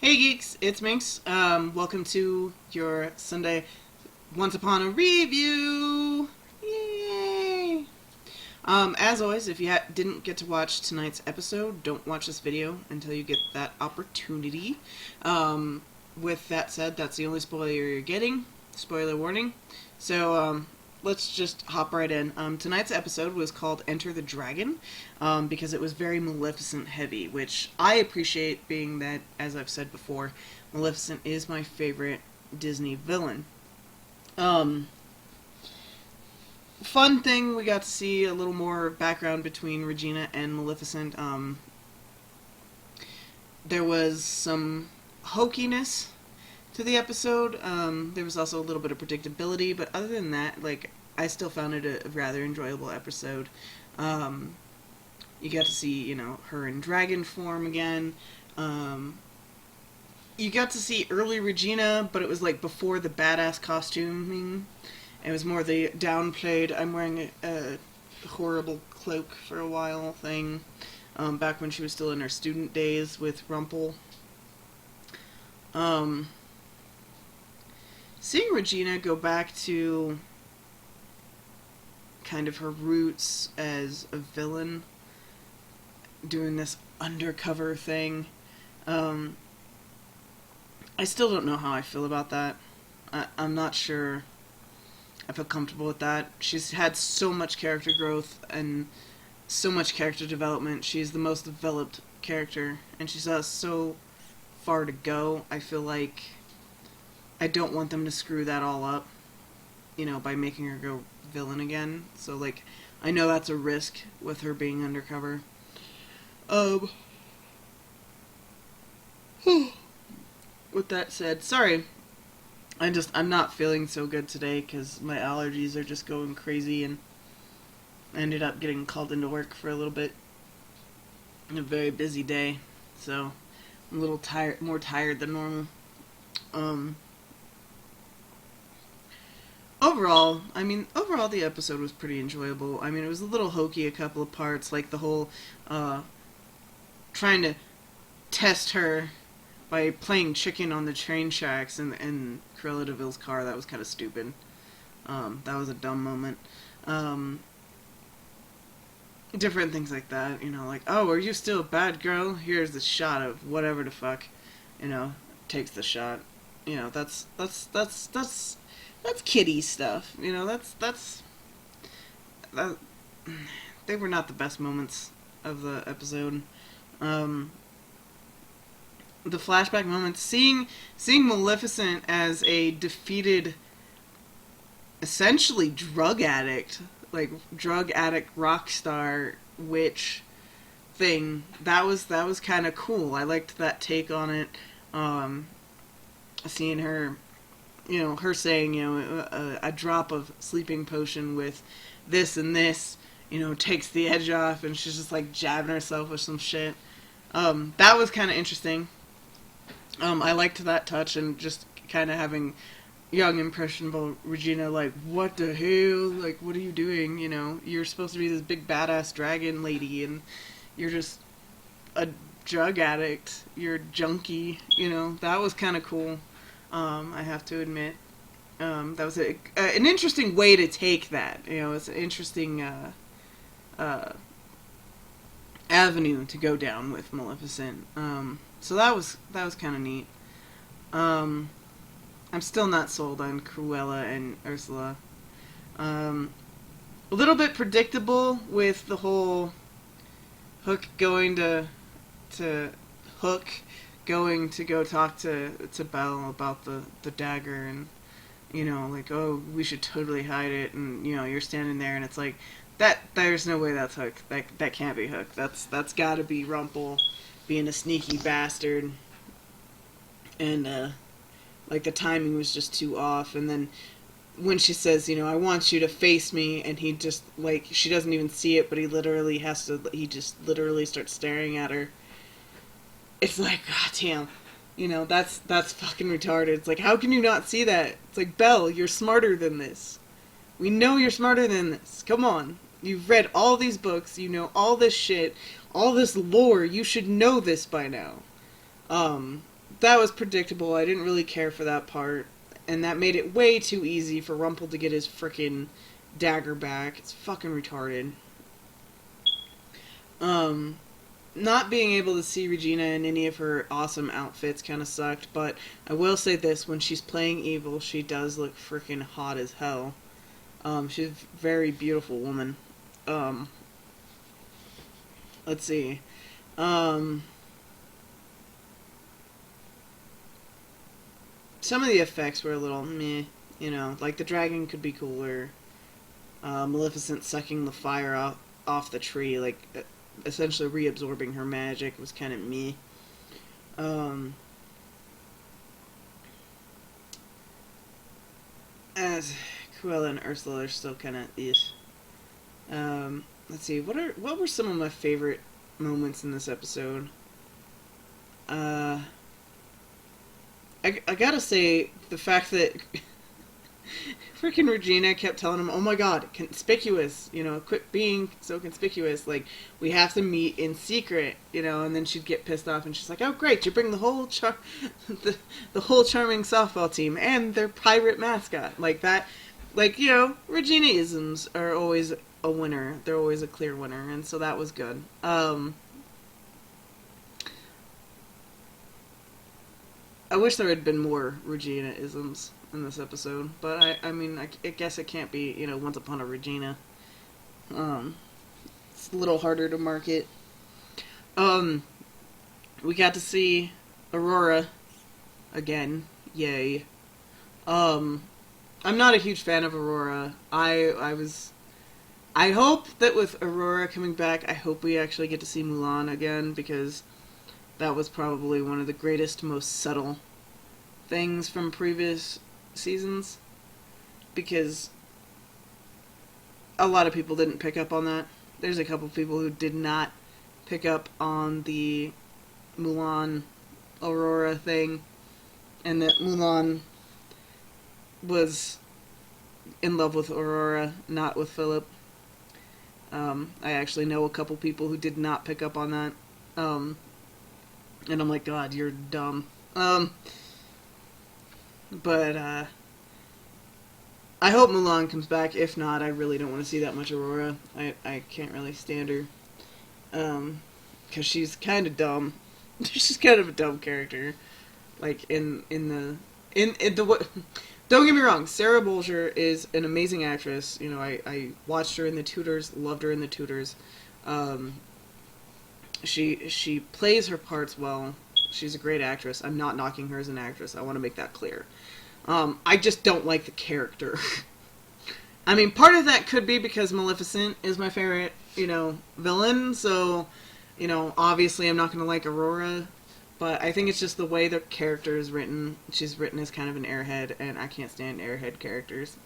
Hey Geeks, it's Minx. Welcome to your Sunday Once Upon a Review. Yay! As always, if you didn't get to watch tonight's episode, don't watch this video until you get that opportunity. With that said, that's the only spoiler you're getting. Spoiler warning. So, let's just hop right in. Tonight's episode was called Enter the Dragon, because it was very Maleficent heavy, which I appreciate, being that, as I've said before, Maleficent is my favorite Disney villain. Fun thing, we got to see a little more background between Regina and Maleficent. There was some hokiness to the episode. There was also a little bit of predictability, but other than that, I still found it a rather enjoyable episode. You got to see, her in dragon form again. You got to see early Regina, but it was before the badass costuming. It was more the downplayed, I'm wearing a horrible cloak for a while thing, back when she was still in her student days with Rumple. Seeing Regina go back to kind of her roots as a villain, doing this undercover thing, I still don't know how I feel about that. I'm not sure I feel comfortable with that. She's had so much character growth and so much character development. She's the most developed character, and she still has so far to go. I feel like I don't want them to screw that all up, by making her go villain again. So, I know that's a risk with her being undercover. With that said, sorry, I'm not feeling so good today because my allergies are just going crazy, and I ended up getting called into work for a little bit. A very busy day, so I'm a little tired, more tired than normal. Overall, the episode was pretty enjoyable. It was a little hokey a couple of parts, like the whole, trying to test her by playing chicken on the train tracks in Cruella de Vil's car. That was kind of stupid. That was a dumb moment. Different things like that, oh, are you still a bad girl? Here's the shot of whatever the fuck, takes the shot. That's kiddie stuff. That, they were not the best moments of the episode. The flashback moments, seeing Maleficent as a defeated, essentially drug addict rock star witch thing, that was kind of cool. I liked that take on it. Seeing her, her saying, a drop of sleeping potion with this and this, takes the edge off, and she's just jabbing herself with some shit. That was kind of interesting. I liked that touch, and just kind of having young, impressionable Regina what the hell? What are you doing? You're supposed to be this big badass dragon lady, and you're just a drug addict. You're a junkie. That was kind of cool. I have to admit. That was an interesting way to take that. It's an interesting avenue to go down with Maleficent. So that was kind of neat. I'm still not sold on Cruella and Ursula. A little bit predictable with the whole Hook going to Hook going to go talk to Belle about the dagger, and oh, we should totally hide it, and you're standing there, and it's that there's no way that's Hook. That can't be Hook. That's got to be Rumple being a sneaky bastard, and the timing was just too off. And then when she says, I want you to face me, and he just she doesn't even see it, but he just literally starts staring at her. It's god damn, that's fucking retarded. It's how can you not see that? It's Belle, you're smarter than this. We know you're smarter than this. Come on. You've read all these books, you know all this shit, all this lore, you should know this by now. that was predictable. I didn't really care for that part. And that made it way too easy for Rumple to get his frickin' dagger back. It's fucking retarded. Not being able to see Regina in any of her awesome outfits kind of sucked, but I will say this, when she's playing evil, she does look freaking hot as hell. She's a very beautiful woman. Let's see. Some of the effects were a little meh, you know, like the dragon could be cooler. Maleficent sucking the fire off the tree, like, essentially reabsorbing her magic was kind of meh. As Cruella and Ursula are still kind of ish. Let's see, what were some of my favorite moments in this episode? I gotta say, the fact that freaking Regina kept telling him, oh my god, conspicuous, you know, quit being so conspicuous, like, we have to meet in secret, you know, and then she'd get pissed off and she's like, oh great, you bring the whole the whole charming softball team and their pirate mascot, like that, like, you know, Regina-isms are always a winner, they're always a clear winner, and so that was good. I wish there had been more Regina-isms in this episode, but I mean, I guess it can't be, you know, Once Upon a Regina. It's a little harder to market. We got to see Aurora again. Yay. I'm not a huge fan of Aurora. I hope that with Aurora coming back, I hope we actually get to see Mulan again, because that was probably one of the greatest, most subtle things from previous seasons, because a lot of people didn't pick up on that. There's a couple people who did not pick up on the Mulan Aurora thing, and that Mulan was in love with Aurora, not with Philip. I actually know a couple people who did not pick up on that. And I'm like, God, you're dumb. But I hope Mulan comes back. If not, I really don't want to see that much Aurora. I can't really stand her. Because she's kind of dumb. She's kind of a dumb character. Like, in the don't get me wrong, Sarah Bolger is an amazing actress. You know, I watched her in The Tudors, loved her in The Tudors. She plays her parts well. She's a great actress. I'm not knocking her as an actress. I want to make that clear. I just don't like the character. I mean, part of that could be because Maleficent is my favorite, you know, villain. So, you know, obviously I'm not going to like Aurora. But I think it's just the way the character is written. She's written as kind of an airhead, and I can't stand airhead characters.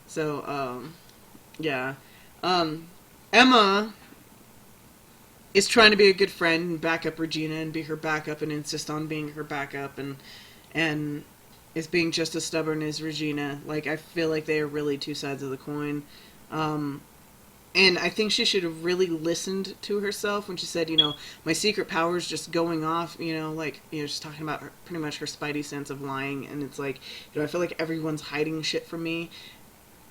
So, yeah. Emma is trying to be a good friend and back up Regina and be her backup and insist on being her backup, and is being just as stubborn as Regina. Like, I feel like they are really two sides of the coin. And I think she should have really listened to herself when she said, you know, my secret power is just going off, you know, like, you know, just talking about her, pretty much her spidey sense of lying, and it's like, you know, I feel like everyone's hiding shit from me.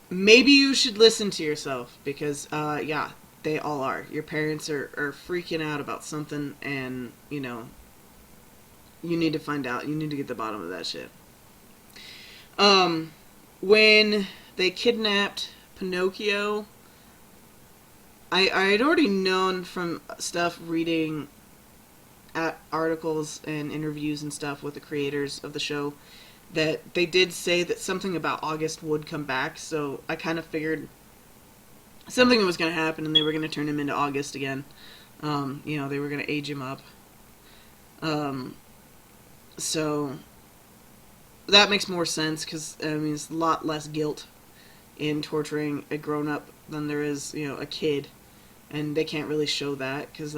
Maybe you should listen to yourself, because, yeah, they all are. Your parents are freaking out about something, and, you know, you need to find out. You need to get to the bottom of that shit. When they kidnapped Pinocchio, I had already known from stuff reading articles and interviews and stuff with the creators of the show that they did say that something about August would come back, so I kind of figured something was going to happen and they were going to turn him into August again. You know, they were going to age him up. So that makes more sense, because, I mean, it's a lot less guilt in torturing a grown-up than there is, you know, a kid. And they can't really show that, because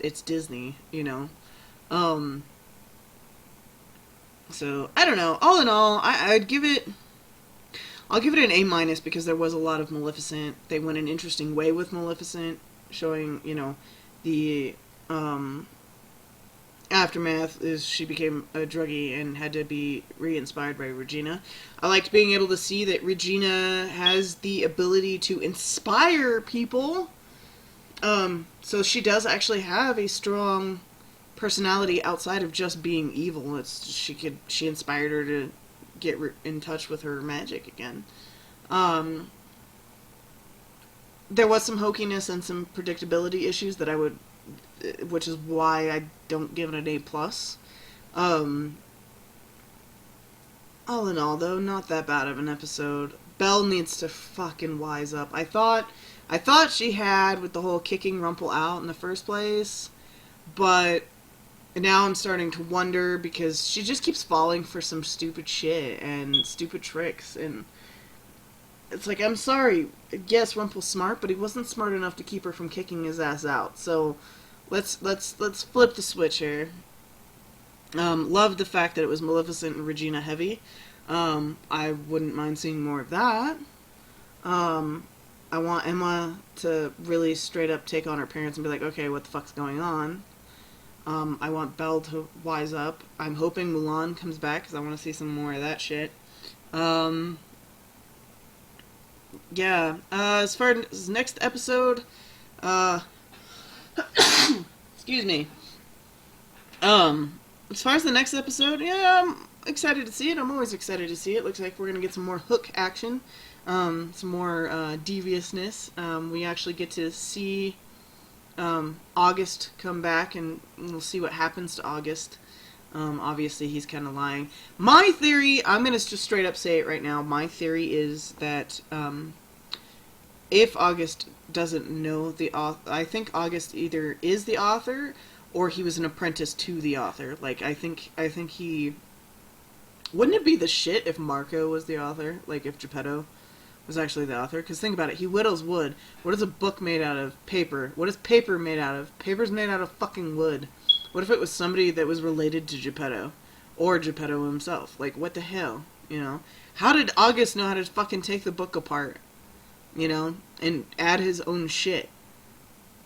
it's Disney, you know. So, I don't know. All in all, I'll give it an A-, because there was a lot of Maleficent. They went an interesting way with Maleficent, showing, you know, the aftermath is she became a druggie and had to be re-inspired by Regina. I liked being able to see that Regina has the ability to inspire people. So she does actually have a strong personality outside of just being evil. She inspired her to get in touch with her magic again. There was some hokiness and some predictability issues that which is why I don't give it an A+. All in all, though, not that bad of an episode. Belle needs to fucking wise up. I thought she had with the whole kicking Rumple out in the first place, but now I'm starting to wonder because she just keeps falling for some stupid shit and stupid tricks, and it's like, I'm sorry, yes, Rumple's smart, but he wasn't smart enough to keep her from kicking his ass out. So let's flip the switch here. Loved the fact that it was Maleficent and Regina heavy. I wouldn't mind seeing more of that. I want Emma to really straight up take on her parents and be like, okay, what the fuck's going on? I want Belle to wise up. I'm hoping Mulan comes back because I want to see some more of that shit. Yeah. As far as next episode, excuse me. As far as the next episode, yeah, I'm excited to see it. I'm always excited to see it. Looks like we're gonna get some more hook action, some more deviousness. We actually get to see August come back, and we'll see what happens to August. Obviously, he's kind of lying. My theory, I'm gonna just straight up say it right now. My theory is that if August doesn't know the author, I think August either is the author or he was an apprentice to the author. Like, I think he... Wouldn't it be the shit if Marco was the author? Like, if Geppetto was actually the author? Because think about it, he whittles wood. What is a book made out of? Paper. What is paper made out of? Paper's made out of fucking wood. What if it was somebody that was related to Geppetto? Or Geppetto himself? Like, what the hell? You know? How did August know how to fucking take the book apart? You know? And add his own shit.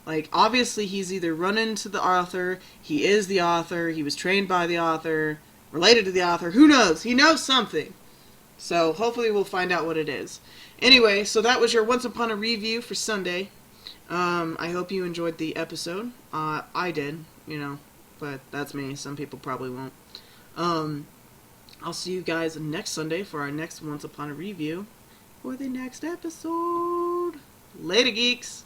Like, obviously he's either run into the author, he is the author, he was trained by the author, related to the author, who knows? He knows something. So, hopefully we'll find out what it is. Anyway, so that was your Once Upon a Review for Sunday. I hope you enjoyed the episode. I did, you know, but that's me. Some people probably won't. I'll see you guys next Sunday for our next Once Upon a Review for the next episode. Later, geeks!